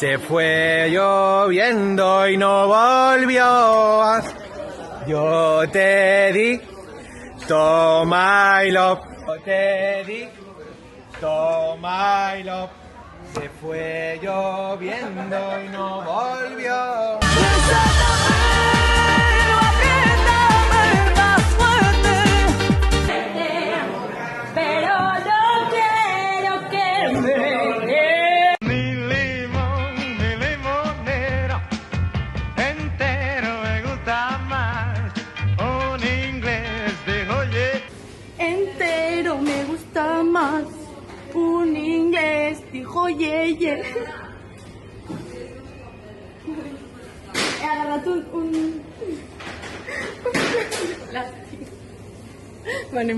Se fue lloviendo y no volvió. Yo te di, toma y lo. Yo te di, toma y lo. Se fue lloviendo y no volvió. Pero no quiero que me dé. Mi limón, mi limonero, entero me gusta más. Un inglés dijo oye. Entero me gusta más. Un inglés dijo yeye. He agarrado un... Vale,